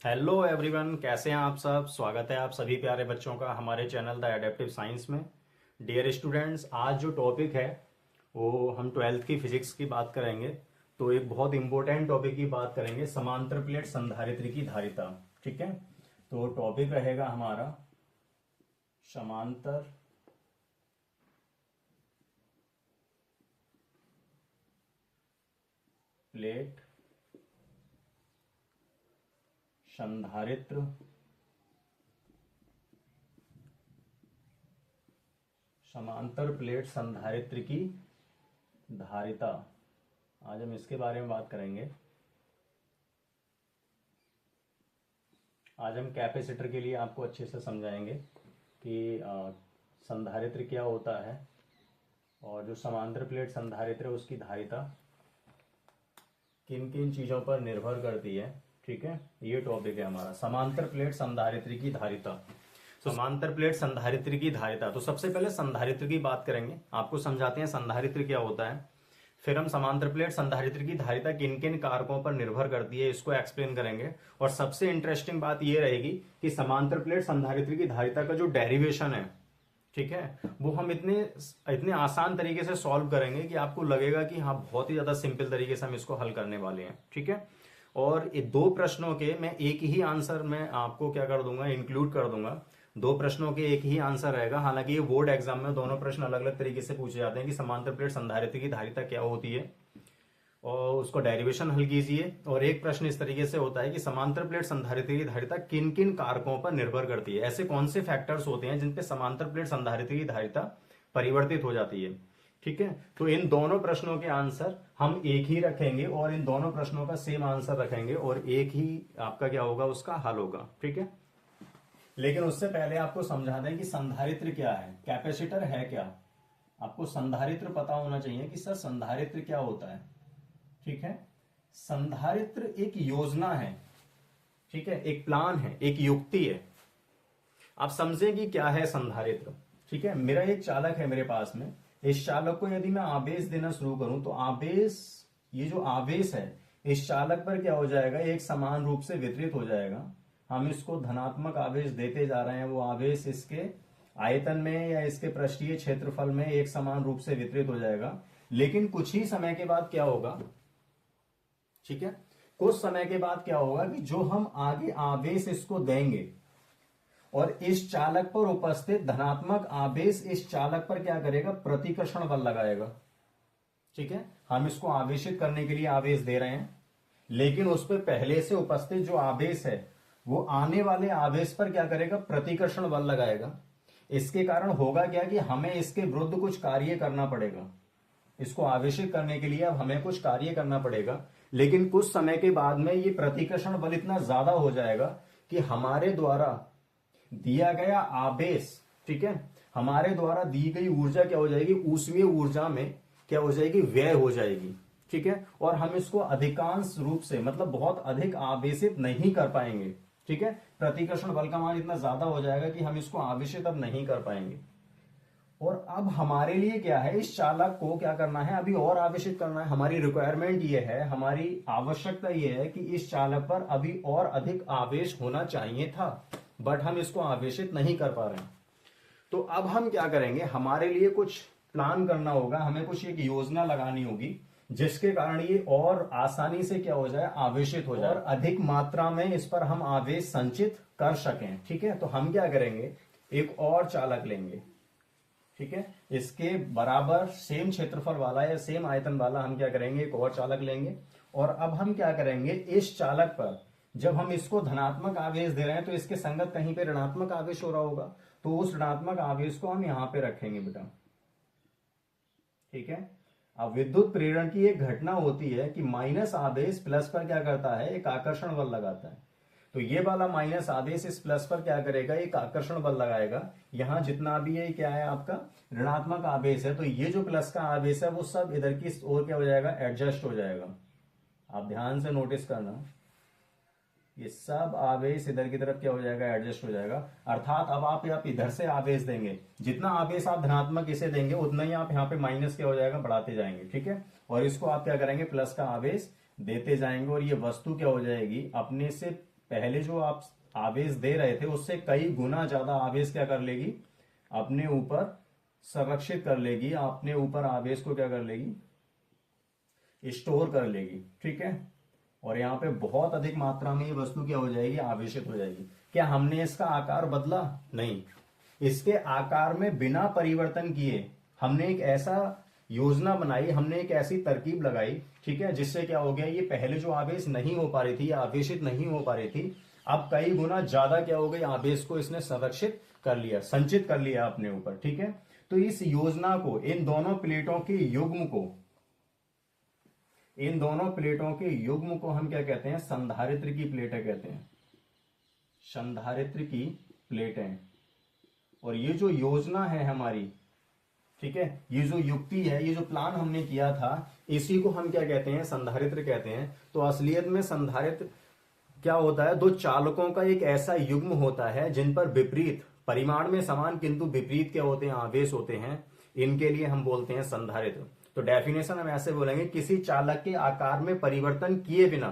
Hello everyone, कैसे हैं आप सब। स्वागत है आप सभी प्यारे बच्चों का हमारे चैनल द एडेप्टिव साइंस में। डियर स्टूडेंट्स, आज जो टॉपिक है वो हम ट्वेल्थ की फिजिक्स की बात करेंगे। तो एक बहुत इंपॉर्टेंट टॉपिक की बात करेंगे, समांतर प्लेट संधारित्र की धारिता। ठीक है, तो टॉपिक रहेगा हमारा समांतर प्लेट संधारित्र समांतर प्लेट संधारित्र की धारिता। आज हम इसके बारे में बात करेंगे। आज हम कैपेसिटर के लिए आपको अच्छे से समझाएंगे कि संधारित्र क्या होता है और जो समांतर प्लेट संधारित्र है उसकी धारिता किन किन चीजों पर निर्भर करती है। ठीक है, ये टॉपिक है हमारा, समांतर प्लेट संधारित्र की धारिता। समांतर प्लेट संधारित्र की धारिता। तो सबसे पहले संधारित्र की बात करेंगे, आपको समझाते हैं संधारित्र क्या होता है। फिर हम समांतर प्लेट संधारित्र की धारिता किन किन कारकों पर निर्भर करती है इसको एक्सप्लेन करेंगे। और सबसे इंटरेस्टिंग बात यह रहेगी कि समांतर प्लेट संधारित्र की धारिता का जो डेरिवेशन है, ठीक है, वो हम इतने आसान तरीके से सॉल्व करेंगे कि आपको लगेगा कि हाँ, बहुत ही ज्यादा सिंपल तरीके से हम इसको हल करने वाले हैं। ठीक है, और ये दो प्रश्नों के मैं एक ही आंसर में आपको क्या कर दूंगा, इंक्लूड कर दूंगा। दो प्रश्नों के एक ही आंसर रहेगा। हालांकि ये बोर्ड एग्जाम में दोनों प्रश्न अलग अलग तरीके से पूछे जाते हैं कि समांतर प्लेट संधारित्र की धारिता क्या होती है और उसको डेरिवेशन हल कीजिए। और एक प्रश्न इस तरीके से होता है कि समांतर प्लेट संधारित्र की धारिता किन किन कारकों पर निर्भर करती है। ऐसे कौन से फैक्टर्स होते हैं जिन पे समांतर प्लेट संधारित्र की धारिता परिवर्तित हो जाती है। ठीक है, तो इन दोनों प्रश्नों के आंसर हम एक ही रखेंगे और इन दोनों प्रश्नों का सेम आंसर रखेंगे और एक ही आपका क्या होगा, उसका हल होगा। ठीक है, लेकिन उससे पहले आपको समझा दें कि संधारित्र क्या है, कैपेसिटर है क्या। आपको संधारित्र पता होना चाहिए कि सर संधारित्र क्या होता है। ठीक है, संधारित्र एक योजना है, ठीक है, एक प्लान है, एक युक्ति है। आप समझें कि क्या है संधारित्र। ठीक है, मेरा एक चालक है मेरे पास में, इस चालक को यदि मैं आवेश देना शुरू करूं तो आवेश, ये जो आवेश है इस चालक पर क्या हो जाएगा, एक समान रूप से वितरित हो जाएगा। हम इसको धनात्मक आवेश देते जा रहे हैं, वो आवेश इसके आयतन में या इसके पृष्ठीय क्षेत्रफल में एक समान रूप से वितरित हो जाएगा। लेकिन कुछ ही समय के बाद क्या होगा, ठीक है, कुछ समय के बाद क्या होगा कि जो हम आगे आवेश इसको देंगे और इस चालक पर उपस्थित धनात्मक आवेश इस चालक पर क्या करेगा, प्रतिकर्षण बल लगाएगा। ठीक है, हम इसको आवेशित करने के लिए आवेश दे रहे हैं, लेकिन उस पर पहले से उपस्थित जो आवेश है वो आने वाले आवेश पर क्या करेगा, प्रतिकर्षण बल लगाएगा। इसके कारण होगा क्या कि हमें इसके विरुद्ध कुछ कार्य करना पड़ेगा। इसको आवेशित करने के लिए अब हमें कुछ कार्य करना पड़ेगा। लेकिन कुछ समय के बाद में ये प्रतिकर्षण बल इतना ज्यादा हो जाएगा कि हमारे द्वारा दिया गया आवेश, ठीक है, हमारे द्वारा दी गई ऊर्जा क्या हो जाएगी, ऊष्मीय ऊर्जा में क्या हो जाएगी, व्यय हो जाएगी। ठीक है, और हम इसको अधिकांश रूप से मतलब बहुत अधिक आवेशित नहीं कर पाएंगे। ठीक है, प्रतिकर्षण बल का मान इतना ज्यादा हो जाएगा कि हम इसको आवेशित अब नहीं कर पाएंगे। और अब हमारे लिए क्या है, इस चालक को क्या करना है, अभी और आवेशित करना है। हमारी रिक्वायरमेंट ये है, हमारी आवश्यकता ये है कि इस चालक पर अभी और अधिक आवेश होना चाहिए था, बट हम इसको आवेशित नहीं कर पा रहे हैं। तो अब हम क्या करेंगे, हमारे लिए कुछ प्लान करना होगा, हमें कुछ एक योजना लगानी होगी जिसके कारण ये और आसानी से क्या हो जाए, आवेशित हो जाए और अधिक मात्रा में इस पर हम आवेश संचित कर सकें। ठीक है, तो हम क्या करेंगे, एक और चालक लेंगे। ठीक है, इसके बराबर सेम क्षेत्रफल वाला या सेम आयतन वाला हम क्या करेंगे, एक और चालक लेंगे। और अब हम क्या करेंगे, इस चालक पर जब हम इसको धनात्मक आवेश दे रहे हैं तो इसके संगत कहीं पे ऋणात्मक आवेश हो रहा होगा, तो उस ऋणात्मक आवेश को हम यहां पे रखेंगे बेटा। ठीक है, अब विद्युत प्रेरण की एक घटना होती है कि माइनस आवेश प्लस पर क्या करता है, एक आकर्षण बल लगाता है। तो ये वाला माइनस आवेश इस प्लस पर क्या करेगा, एक आकर्षण बल लगाएगा। यहां जितना भी है क्या है, आपका ऋणात्मक आवेश है, तो ये जो प्लस का आवेश है वो सब इधर की ओर क्या हो जाएगा, एडजस्ट हो जाएगा। आप ध्यान से नोटिस करना, ये सब आवेश इधर की तरफ क्या हो जाएगा, एडजस्ट हो जाएगा। अर्थात अब आप इधर से आवेश देंगे, जितना आवेश आप धनात्मक इसे देंगे उतना ही आप यहाँ पे माइनस क्या हो जाएगा, बढ़ाते जाएंगे। ठीक है, और इसको आप क्या करेंगे, प्लस का आवेश देते जाएंगे और ये वस्तु क्या हो जाएगी, अपने से पहले जो आप आवेश दे रहे थे उससे कई गुना ज्यादा आवेश क्या कर लेगी, अपने ऊपर संरक्षित कर लेगी, अपने ऊपर आवेश को क्या कर लेगी, स्टोर कर लेगी। ठीक है, और यहाँ पे बहुत अधिक मात्रा में ये वस्तु क्या हो जाएगी, आवेशित हो जाएगी। क्या हमने इसका आकार बदला? नहीं, इसके आकार में बिना परिवर्तन किए हमने एक ऐसा योजना बनाई, हमने एक ऐसी तरकीब लगाई, ठीक है, जिससे क्या हो गया, ये पहले जो आवेश नहीं हो पा रही थी, आवेशित नहीं हो पा रही थी, अब कई गुना ज्यादा क्या हो गई, आवेश को इसने संरक्षित कर लिया, संचित कर लिया अपने ऊपर। ठीक है, तो इस योजना को, इन दोनों प्लेटों के युग्म को, इन दोनों प्लेटों के युग्म को हम क्या कहते हैं, संधारित्र की प्लेटें कहते हैं, संधारित्र की प्लेटें। और ये जो योजना है हमारी, ठीक है, ये जो युक्ति है, ये जो प्लान हमने किया था, इसी को हम क्या कहते हैं, संधारित्र कहते हैं। तो असलियत में संधारित्र क्या होता है, दो चालकों का एक ऐसा युग्म होता है जिन पर विपरीत, परिमाण में समान किंतु विपरीत क्या होते हैं, आवेश होते हैं, इनके लिए हम बोलते हैं संधारित्र। तो डेफिनेशन हम ऐसे बोलेंगे, किसी चालक के आकार में परिवर्तन किए बिना,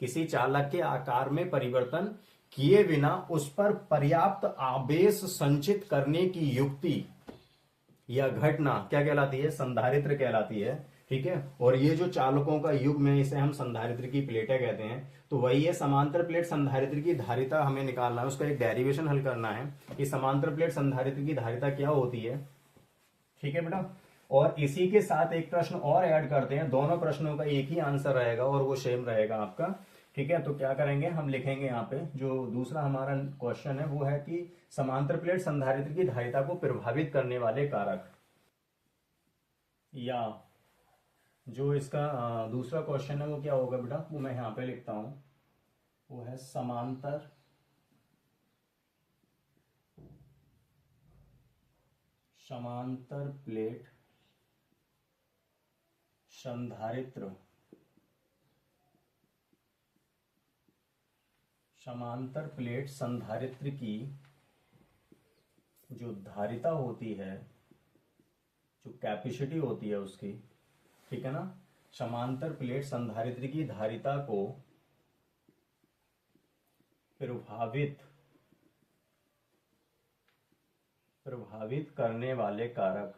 किसी चालक के आकार में परिवर्तन किए बिना उस पर पर्याप्त आवेश संचित करने की युक्ति या घटना क्या कहलाती है, संधारित्र कहलाती है। ठीक है, और ये जो चालकों का युग्म है, इसे हम संधारित्र की प्लेटें कहते हैं। तो वही है, समांतर प्लेट संधारित्र की धारिता हमें निकालना है, उसका एक डेरिवेशन हल करना है कि समांतर प्लेट संधारित्र की धारिता क्या होती है। ठीक है बेटा, और इसी के साथ एक प्रश्न और ऐड करते हैं, दोनों प्रश्नों का एक ही आंसर रहेगा और वो सेम रहेगा आपका। ठीक है, तो क्या करेंगे, हम लिखेंगे यहाँ पे जो दूसरा हमारा क्वेश्चन है वो है कि समांतर प्लेट संधारित्र की धारिता को प्रभावित करने वाले कारक, या जो इसका दूसरा क्वेश्चन है वो क्या होगा बेटा, वो मैं यहाँ पे लिखता हूं, वो है समांतर प्लेट संधारित्र, समांतर प्लेट संधारित्र की जो धारिता होती है, जो कैपेसिटी होती है उसकी, ठीक है ना, समांतर प्लेट संधारित्र की धारिता को प्रभावित करने वाले कारक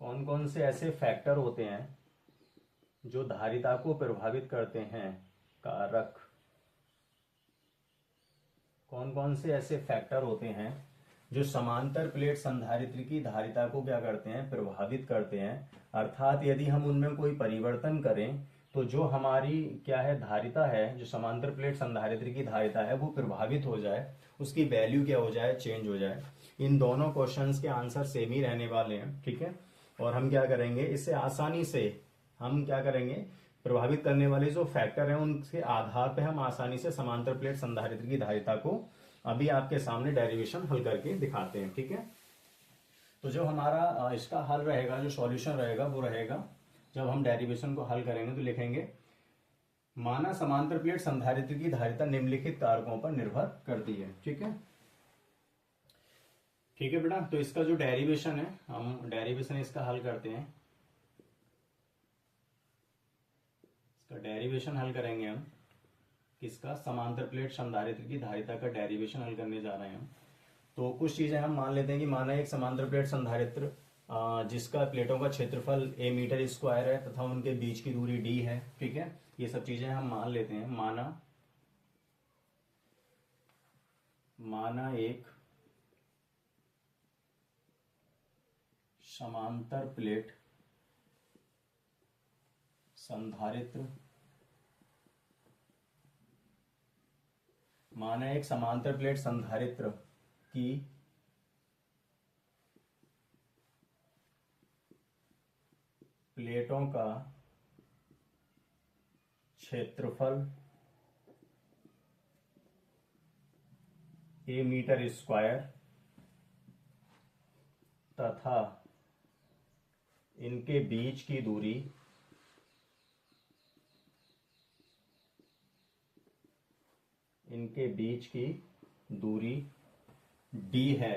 कौन कौन से ऐसे फैक्टर होते हैं जो धारिता को प्रभावित करते हैं, कारक कौन कौन से ऐसे फैक्टर होते हैं जो समांतर प्लेट संधारित्र की धारिता को क्या करते हैं, प्रभावित करते हैं। अर्थात यदि हम उनमें कोई परिवर्तन करें तो जो हमारी क्या है, धारिता है, जो समांतर प्लेट संधारित्र की धारिता है, वो प्रभावित हो जाए, उसकी वैल्यू क्या हो जाए, चेंज हो जाए। इन दोनों क्वेश्चंस के आंसर सेम ही रहने वाले हैं। ठीक है, और हम क्या करेंगे, इससे आसानी से हम क्या करेंगे, प्रभावित करने वाले जो फैक्टर हैं उनके आधार पे हम आसानी से समांतर प्लेट संधारित्र की धारिता को अभी आपके सामने डेरिवेशन हल करके दिखाते हैं। ठीक है, तो जो हमारा इसका हल रहेगा, जो सॉल्यूशन रहेगा वो रहेगा, जब हम डेरिवेशन को हल करेंगे तो लिखेंगे, माना समांतर प्लेट संधारित्र की धारिता निम्नलिखित कारकों पर निर्भर करती है। ठीक है, ठीक है बेटा, तो इसका जो डेरिवेशन है, हम डेरिवेशन इसका हल करते हैं, इसका डेरिवेशन हल करेंगे हम, किसका, समांतर प्लेट संधारित्र की धारिता का डेरिवेशन हल करने जा रहे हैं हम। तो कुछ चीजें हम मान लेते हैं कि माना एक समांतर प्लेट संधारित्र जिसका प्लेटों का क्षेत्रफल a मीटर स्क्वायर है तथा उनके बीच की दूरी d है। ठीक है, ये सब चीजें हम मान लेते हैं। माना एक समांतर प्लेट संधारित्र, माना एक समांतर प्लेट संधारित्र की प्लेटों का क्षेत्रफल a मीटर स्क्वायर तथा इनके बीच की दूरी d है।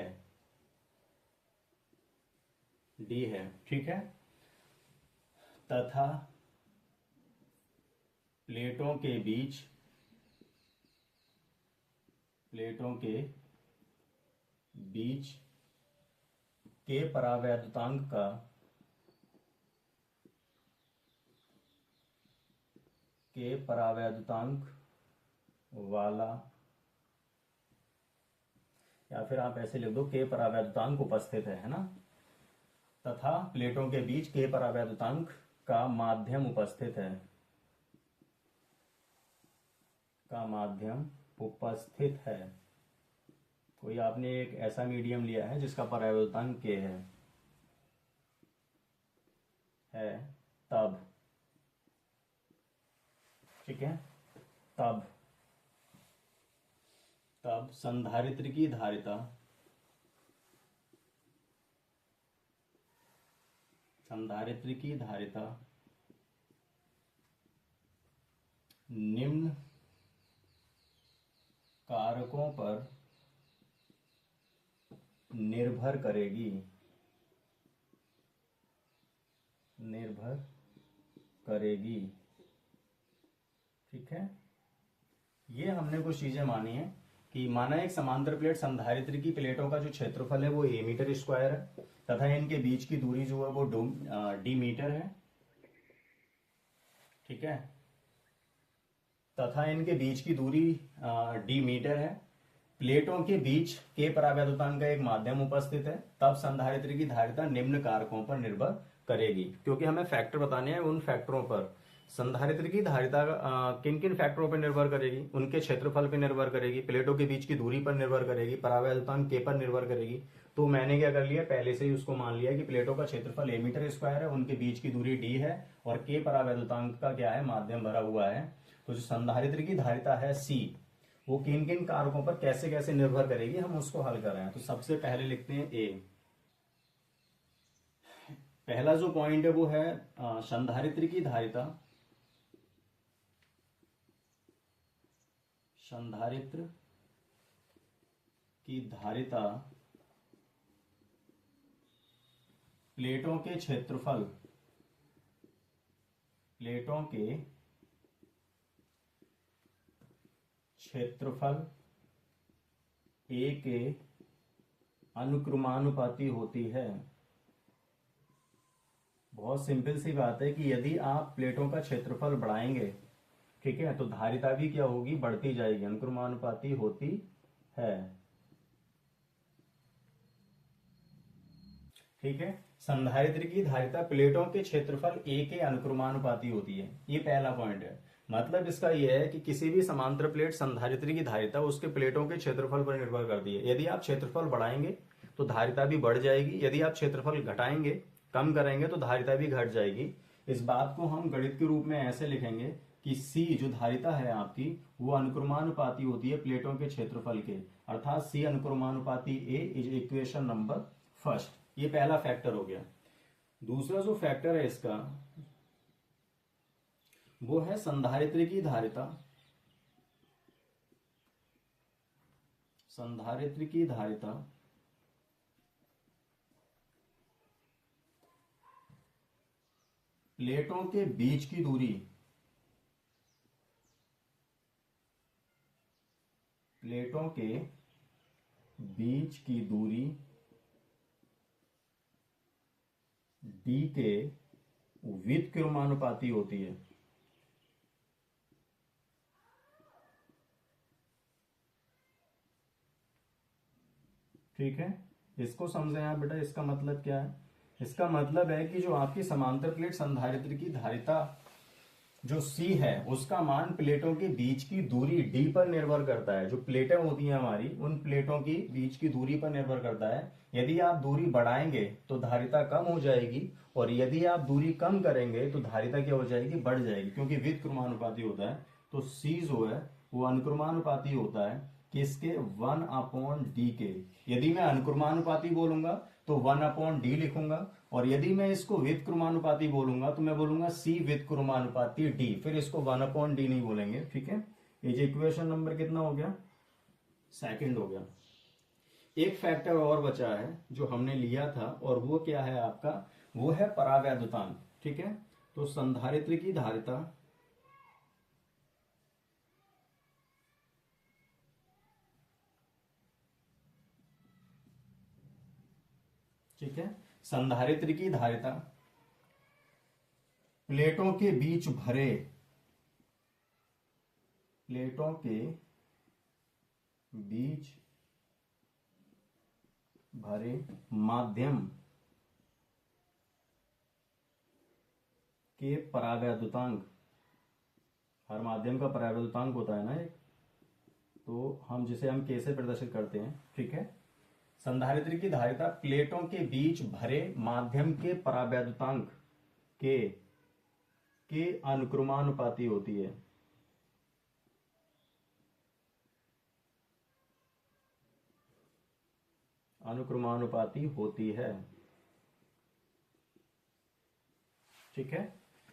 ठीक है, तथा प्लेटों के बीच के परावैद्युतांक का वाला, या फिर आप ऐसे लिख दो के परावैद्युतांक उपस्थित है ना, तथा प्लेटों के बीच के परावैद्युतांक का माध्यम उपस्थित है, कोई आपने एक ऐसा मीडियम लिया है जिसका परावैद्युतांक के है तब, ठीक है, तब संधारित्र की धारिता निम्न कारकों पर निर्भर करेगी, ठीक है। ये हमने कुछ चीजें मानी है कि माना एक समांतर प्लेट संधारित्र की प्लेटों का जो क्षेत्रफल है वो a मीटर स्क्वायर है, तथा इनके बीच की दूरी जो है वो d मीटर है, ठीक है, तथा इनके बीच की दूरी d मीटर है। प्लेटों के बीच के परावैद्युतांक का एक माध्यम उपस्थित है, तब संधारित्र की धारिता निम्न कारकों पर निर्भर करेगी, क्योंकि हमें फैक्टर बताने हैं। उन फैक्टरों पर संधारित्र की धारिता किन किन फैक्टरों पर निर्भर करेगी, उनके क्षेत्रफल पर निर्भर करेगी, प्लेटों के बीच की दूरी पर निर्भर करेगी, परावैद्युतांक के पर निर्भर करेगी। तो मैंने क्या कर लिया, पहले से ही उसको मान लिया कि प्लेटों का क्षेत्रफल a मीटर स्क्वायर है, उनके बीच की दूरी d है, और के परावैद्युतांक का क्या है, माध्यम भरा हुआ है। तो जो संधारित्र की धारिता है c, वो किन किन कारकों पर कैसे कैसे निर्भर करेगी, हम उसको हल कर रहे हैं। तो सबसे पहले लिखते हैं a। पहला जो पॉइंट है वो है संधारित्र की धारिता, प्लेटों के क्षेत्रफल a के अनुक्रमानुपाती होती है। बहुत सिंपल सी बात है कि यदि आप प्लेटों का क्षेत्रफल बढ़ाएंगे, ठीक है, तो धारिता भी क्या होगी, बढ़ती जाएगी, अनुक्रमानुपाती होती है, ठीक है। संधारित्र की धारिता प्लेटों के क्षेत्रफल a के अनुक्रमानुपाती होती है, ये पहला पॉइंट है। मतलब इसका यह है कि किसी भी समांतर प्लेट संधारित्र की धारिता उसके प्लेटों के क्षेत्रफल पर निर्भर करती है। यदि आप क्षेत्रफल बढ़ाएंगे तो धारिता भी बढ़ जाएगी, यदि आप क्षेत्रफल घटाएंगे, कम करेंगे, तो धारिता भी घट जाएगी। इस बात को हम गणित के रूप में ऐसे लिखेंगे कि C जो धारिता है आपकी, वो अनुक्रमानुपाती होती है प्लेटों के क्षेत्रफल के, अर्थात C अनुक्रमानुपाती A is equation number first. ये पहला फैक्टर हो गया। दूसरा जो फैक्टर है इसका, वो है संधारित्र की धारिता, प्लेटों के बीच की दूरी, d के व्युत्क्रमानुपाती होती है, ठीक है। इसको समझें आप बेटा, इसका मतलब क्या है। इसका मतलब है कि जो आपकी समांतर प्लेट संधारित्र की धारिता जो C है, उसका मान प्लेटों के बीच की दूरी d पर निर्भर करता है। जो प्लेटें होती हैं हमारी, उन प्लेटों की बीच की दूरी पर निर्भर करता है। यदि आप दूरी बढ़ाएंगे तो धारिता कम हो जाएगी, और यदि आप दूरी कम करेंगे तो धारिता क्या हो जाएगी, बढ़ जाएगी, क्योंकि व्युत्क्रमानुपाती होता है। तो C जो है वो अनुक्रमानुपाती होता है किसके, 1/d के। यदि मैं अनुक्रमानुपाती बोलूंगा तो 1/d लिखूंगा, और यदि मैं इसको व्युत्क्रमानुपाती बोलूंगा तो मैं बोलूंगा C व्युत्क्रमानुपाती d, फिर इसको 1/d नहीं बोलेंगे, ठीक है। ये इक्वेशन नंबर कितना हो गया, सेकंड हो गया। एक फैक्टर और बचा है जो हमने लिया था, और वो क्या है आपका, वो है परावैद्युतांक, ठीक है। तो संधारित्र की धारिता ठीक है। संधारित्र की धारिता प्लेटों के बीच भरे माध्यम के परावैद्युतांक, हर माध्यम का परावैद्युतांक होता है ना एक, तो हम जिसे हम के से प्रदर्शित करते हैं, ठीक है। संधारित्र की धारिता प्लेटों के बीच भरे माध्यम के परावैद्युतांक के अनुक्रमानुपाती होती है। अनुक्रमानुपाती होती है, ठीक है।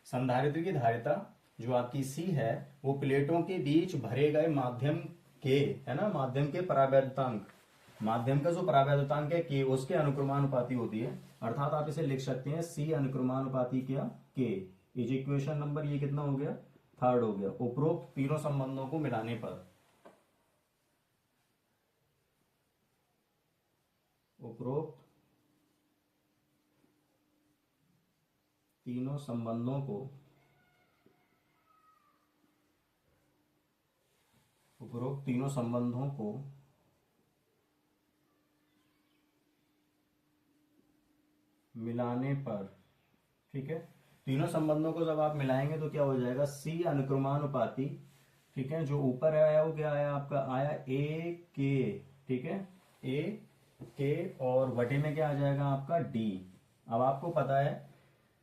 संधारित्र की धारिता जो आपकी सी है वो प्लेटों के बीच भरे गए माध्यम के, है ना, माध्यम के परावैद्युतांक, माध्यम का जो परावैद्युतांक है के, उसके अनुक्रमानुपाती होती है। अर्थात आप इसे लिख सकते हैं सी अनुक्रमानुपाती क्या के इज इक्वेशन नंबर, ये कितना हो गया, थर्ड हो गया। उपरोक्त तीनों संबंधों को मिलाने पर, उपरोक्त तीनों संबंधों को, उपरोक्त तीनों संबंधों को मिलाने पर, ठीक है। तीनों संबंधों को जब आप मिलाएंगे तो क्या हो जाएगा, सी अनुक्रमानुपाती, ठीक है। जो ऊपर आया वो क्या आया आपका, आया ए के, ठीक है, ए के, और बटे में क्या आ जाएगा आपका डी। अब आपको पता है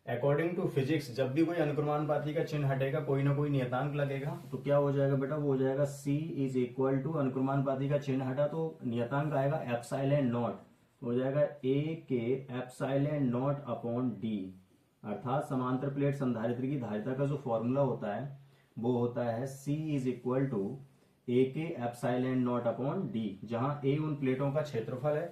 अकॉर्डिंग टू फिजिक्स जब भी कोई अनुक्रमानुपाती का चिन्ह हटेगा कोई ना कोई नियतांक लगेगा, तो क्या हो जाएगा बेटा, वो हो जाएगा C इज इक्वल टू, अनुक्रमानुपाती का चिन्ह हटा तो नियतांक आएगा एप्सिलॉन नॉट, हो जाएगा ए के एप्सिलॉन नॉट अपॉन डी। अर्थात समांतर प्लेट संधारित्र की धारिता का जो फॉर्मूला होता है वो होता है C इज इक्वल टू ए के एप्सिलॉन नॉट अपॉन डी, जहां ए उन प्लेटों का क्षेत्रफल है,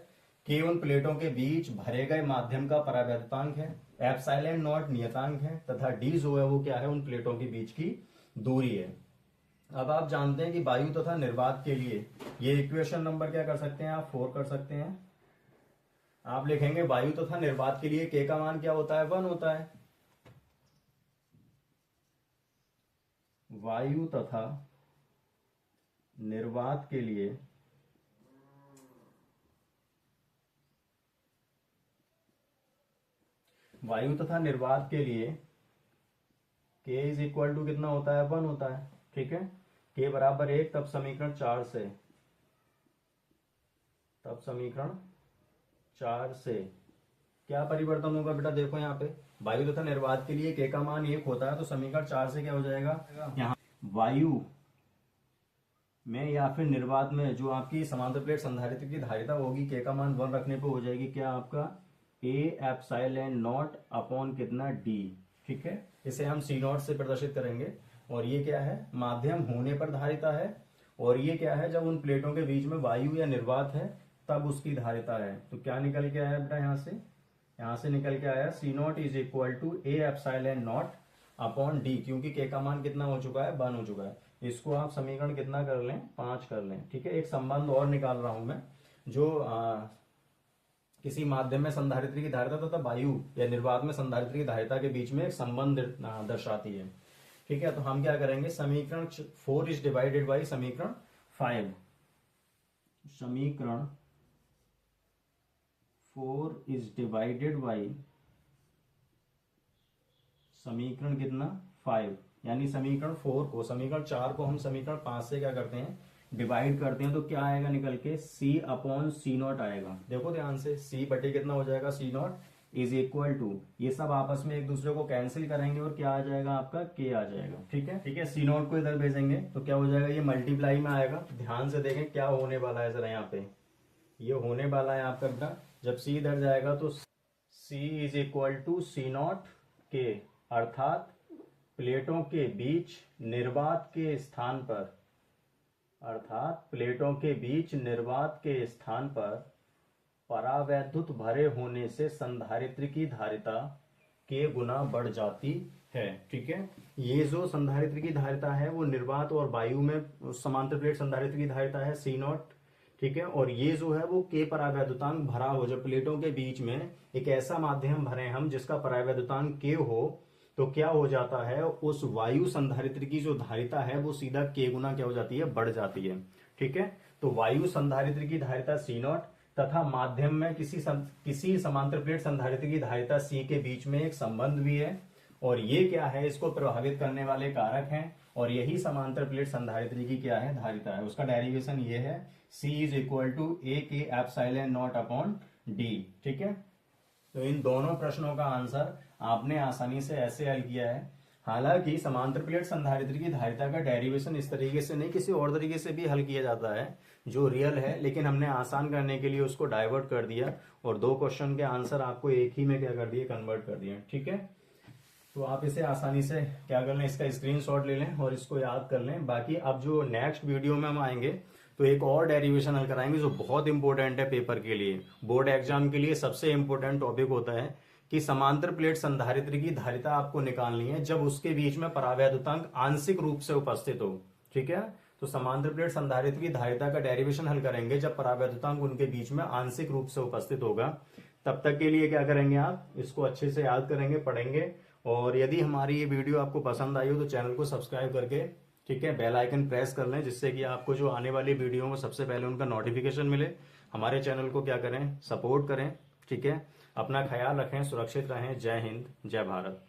के उन प्लेटों के बीच भरे गए माध्यम का परावैद्युतांक है, एप्सिलॉन नॉट नियतांक है, तथा डी जो है वो क्या है, उन प्लेटों के बीच की दूरी है। अब आप जानते हैं कि वायु तथा निर्वात के लिए ये इक्वेशन नंबर क्या कर सकते हैं आप, 4 कर सकते हैं। आप लिखेंगे वायु तथा निर्वात के लिए के का मान क्या होता है, 1 होता है। वायु तथा निर्वात के लिए के इज इक्वल टू कितना होता है, 1 होता है, ठीक है। के बराबर 1, तब समीकरण 4 से क्या परिवर्तन होगा बेटा, देखो यहाँ पे वायु तथा निर्वात के लिए के का मान 1 होता है, तो समीकरण 4 से क्या हो जाएगा, यहाँ वायु में या फिर निर्वात में जो आपकी समांतर प्लेट संधारित्र की धारिता होगी के का मान 1 रखने पे हो जाएगी क्या आपका, ए एप्सिलॉन नॉट अपॉन कितना डी, ठीक है। इसे हम सी नॉट से प्रदर्शित करेंगे। और ये क्या है, माध्यम होने पर धारिता है, और ये क्या है, जब उन प्लेटों के बीच में वायु या निर्वात है तब उसकी धारिता है। तो क्या निकल के आया बेटा, यहाँ से निकल के आया C naught is equal to A epsilon naught upon D, क्योंकि के का मान कितना हो चुका है, 1 हो चुका है। इसको आप समीकरण कितना कर लें, 5 कर लें, ठीक है। एक संबंध और निकाल रहा हूं मैं, जो किसी माध्यम में संधारित्र की धारिता तथा वायु या निर्वात में संधारित्र की धारिता के बीच में एक संबंध दर्शाती है, ठीक है। तो हम क्या करेंगे, समीकरण 4 इज डिवाइडेड बाई समीकरण 5, समीकरण 4 इज डिवाइडेड बाई समीकरण कितना, 5, यानी समीकरण 4 को, समीकरण 4 को हम समीकरण 5 से क्या करते हैं, डिवाइड करते हैं, तो क्या आएगा निकल के, C अपॉन सी नॉट आएगा। देखो ध्यान से, C बटे कितना हो जाएगा, C naught is equal to, ये सब आपस में एक दूसरे को कैंसिल करेंगे और क्या आ जाएगा आपका, K आ जाएगा, ठीक है। ठीक है, C नॉट को इधर भेजेंगे तो क्या हो जाएगा, ये मल्टीप्लाई में आएगा। ध्यान से देखें क्या होने वाला है जरा, यहाँ पे ये होने वाला है आपका बेटा, जब C इधर जाएगा तो C is equal to C naught के, अर्थात प्लेटों के बीच निर्वात के स्थान पर, अर्थात प्लेटों के बीच निर्वात के स्थान पर परावैद्युत भरे होने से संधारित्र की धारिता के गुना बढ़ जाती है, ठीक है। ये जो संधारित्र की धारिता है वो निर्वात और वायु में समांतर प्लेट संधारित्र की धारिता है C नॉट, ठीक है। और ये जो है वो के परावैद्युतांक भरा हो, जब प्लेटों के बीच में एक ऐसा माध्यम भरे हम जिसका परावैद्युतांक के हो, तो क्या हो जाता है, उस वायु संधारित्र की जो धारिता है वो सीधा के गुना क्या हो जाती है, बढ़ जाती है। ठीक है। तो वायु संधारित्र की धारिता C0 तथा माध्यम में किसी समांतर प्लेट संधारित्र की धारिता C के बीच में एक संबंध भी है, और ये क्या है, इसको प्रभावित करने वाले कारक हैं, और यही समांतर प्लेट संधारित्री की क्या है, धारिता है। उसका डेरिवेशन ये है, C इज इक्वल टू ए के एप्सिलॉन नॉट अपॉन डी। ठीक है। तो इन दोनों प्रश्नों का आंसर आपने आसानी से ऐसे हल किया है। हालांकि समांतर प्लेट संधारित्री की धारिता का डेरिवेशन इस तरीके से नहीं, किसी और तरीके से भी हल किया जाता है जो रियल है, लेकिन हमने आसान करने के लिए उसको डाइवर्ट कर दिया, और 2 क्वेश्चन के आंसर आपको एक ही में क्या कर दिए, कन्वर्ट कर दिए। ठीक है। तो आप इसे आसानी से क्या कर लें, इसका स्क्रीनशॉट ले लें और इसको याद कर लें। बाकी अब जो नेक्स्ट वीडियो में हम आएंगे तो एक और डेरिवेशन हल कराएंगे जो बहुत इंपॉर्टेंट है पेपर के लिए, बोर्ड एग्जाम के लिए सबसे इंपॉर्टेंट टॉपिक होता है कि समांतर प्लेट संधारित्र की धारिता आपको निकालनी है जब उसके बीच में परावैद्युतांक आंशिक रूप से उपस्थित हो। ठीक है। तो समांतर प्लेट संधारित्र की धारिता का डेरिवेशन हल करेंगे जब परावैद्युतांक उनके बीच में आंशिक रूप से उपस्थित होगा। तब तक के लिए क्या करेंगे, आप इसको अच्छे से याद करेंगे, पढ़ेंगे, और यदि हमारी ये वीडियो आपको पसंद आई हो तो चैनल को सब्सक्राइब करके, ठीक है, बेल आइकन प्रेस कर लें, जिससे कि आपको जो आने वाली वीडियो हो सबसे पहले उनका नोटिफिकेशन मिले। हमारे चैनल को क्या करें, सपोर्ट करें। ठीक है। अपना ख्याल रखें, सुरक्षित रहें। जय हिंद, जय भारत।